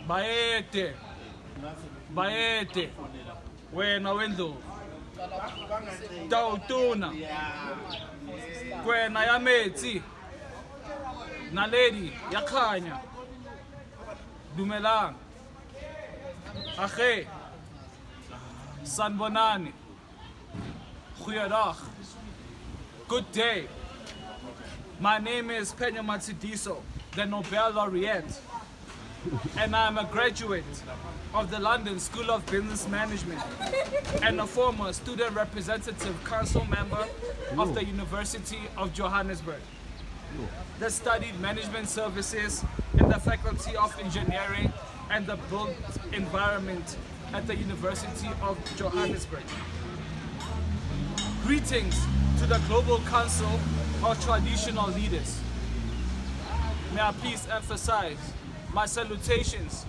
Baete, Baete, wena wendlu, Tautuna, kwena ya metsi, naledi ya khanya, dumelang, age, sanbonani, goeiedag, good day. My name is Penya Matsidiso, the Nobel laureate, and I'm a graduate of the London School of Business Management and a former student representative council member of the University of Johannesburg. That studied management services in the Faculty of Engineering and the Built Environment at the University of Johannesburg. Greetings to the Global Council of Traditional Leaders. May I please emphasize my salutations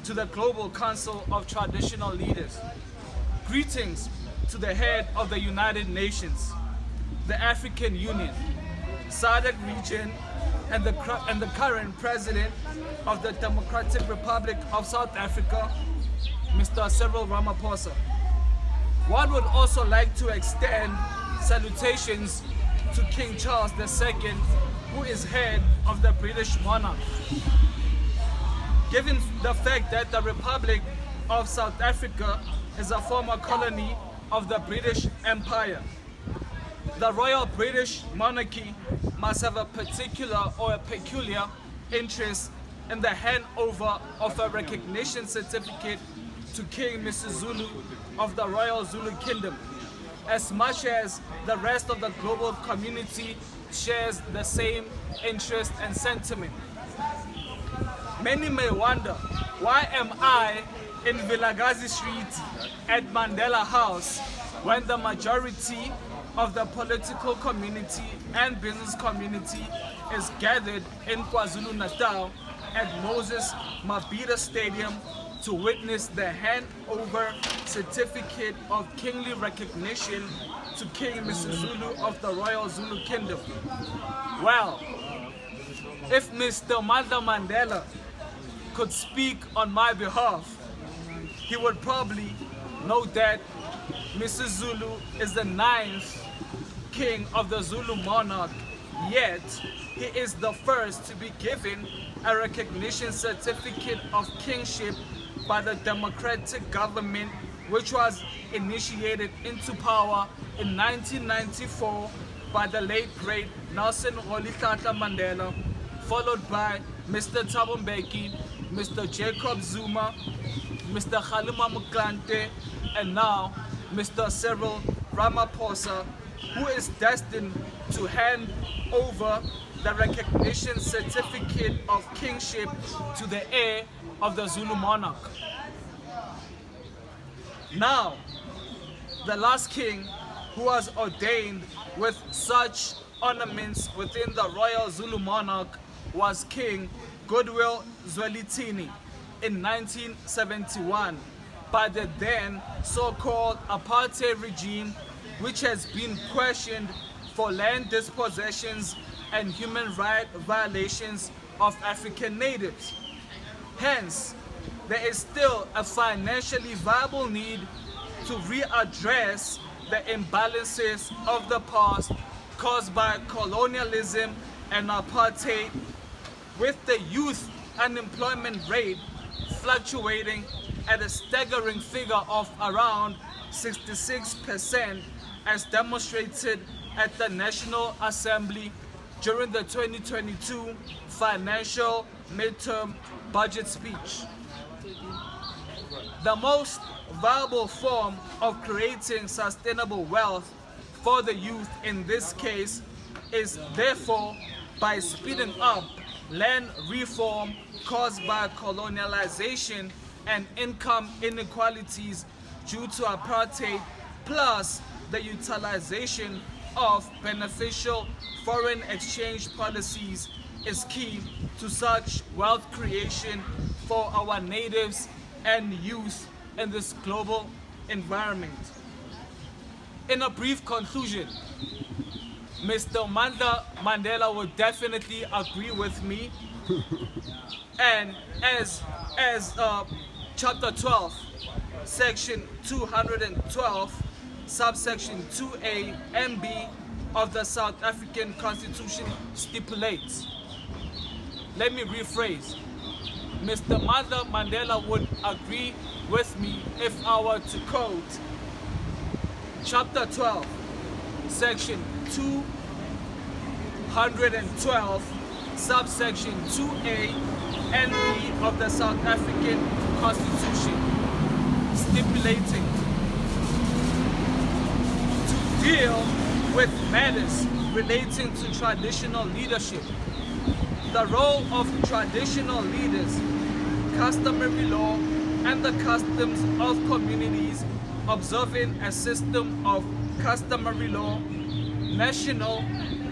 to the Global Council of Traditional Leaders. Greetings to the head of the United Nations, the African Union, SADC region, and the current President of the Democratic Republic of South Africa, Mr. Cyril Ramaphosa. One would also like to extend salutations to King Charles II, who is head of the British monarch. Given the fact that the Republic of South Africa is a former colony of the British Empire, the Royal British Monarchy must have a particular or a peculiar interest in the handover of a recognition certificate to King Misuzulu of the Royal Zulu Kingdom, as much as the rest of the global community shares the same interest and sentiment. Many may wonder, why am I in Vilakazi Street at Mandela House when the majority of the political community and business community is gathered in KwaZulu-Natal at Moses Mabhida Stadium to witness the handover certificate of kingly recognition to King Misuzulu of the Royal Zulu Kingdom. Well, if Mr. Mandla Mandela could speak on my behalf, he would probably know that Misuzulu is the 9th king of the Zulu monarch, yet he is the first to be given a recognition certificate of kingship by the democratic government, which was initiated into power in 1994 by the late great Nelson Rolihlahla Mandela, followed by Mr. Thabo Mbeki, Mr. Jacob Zuma, Mr. Kgalema Motlanthe, and now Mr. Cyril Ramaphosa, who is destined to hand over the recognition certificate of kingship to the heir of the Zulu monarch. Now, the last king who was ordained with such ornaments within the Royal Zulu monarch was King Goodwill Zwelithini in 1971 by the then so-called apartheid regime, which has been questioned for land dispossessions and human rights violations of African natives. Hence, there is still a financially viable need to readdress the imbalances of the past caused by colonialism and apartheid, with the youth unemployment rate fluctuating at a staggering figure of around 66%, as demonstrated at the National Assembly during the 2022 financial midterm budget speech. The most viable form of creating sustainable wealth for the youth in this case is therefore by speeding up land reform caused by colonialization and income inequalities due to apartheid, plus the utilization of beneficial foreign exchange policies is key to such wealth creation for our natives and youth in this global environment. In a brief conclusion, Mr. Mandela would definitely agree with me, and as as chapter 12, section 212, subsection 2A and B of the South African Constitution stipulates. Let me rephrase. Mr. Mother Mandela would agree with me if I were to quote chapter 12, section 212, subsection 2A and B of the South African Constitution, stipulating to deal with matters relating to traditional leadership, the role of traditional leaders, customary law, and the customs of communities observing a system of customary law. National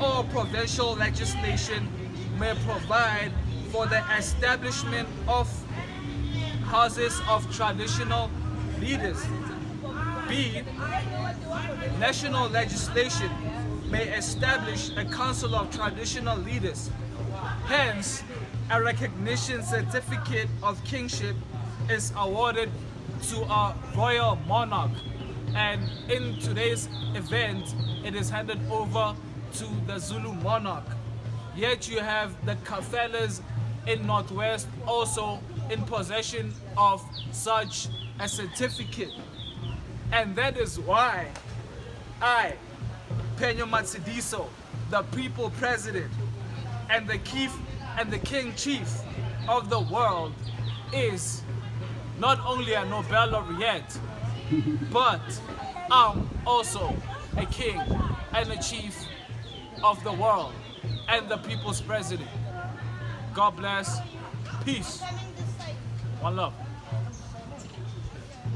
or provincial legislation may provide for the establishment of houses of traditional leaders. B. National legislation may establish a council of traditional leaders. Hence, a recognition certificate of kingship is awarded to a royal monarch, and in today's event it is handed over to the Zulu monarch. Yet you have the Kafelas in Northwest also in possession of such a certificate. And that is why I, Penyo Matsidiso, the people president and the king chief of the world, is not only a Nobel laureate, but I'm also a king and a chief of the world and the people's president. God bless. Peace. One love.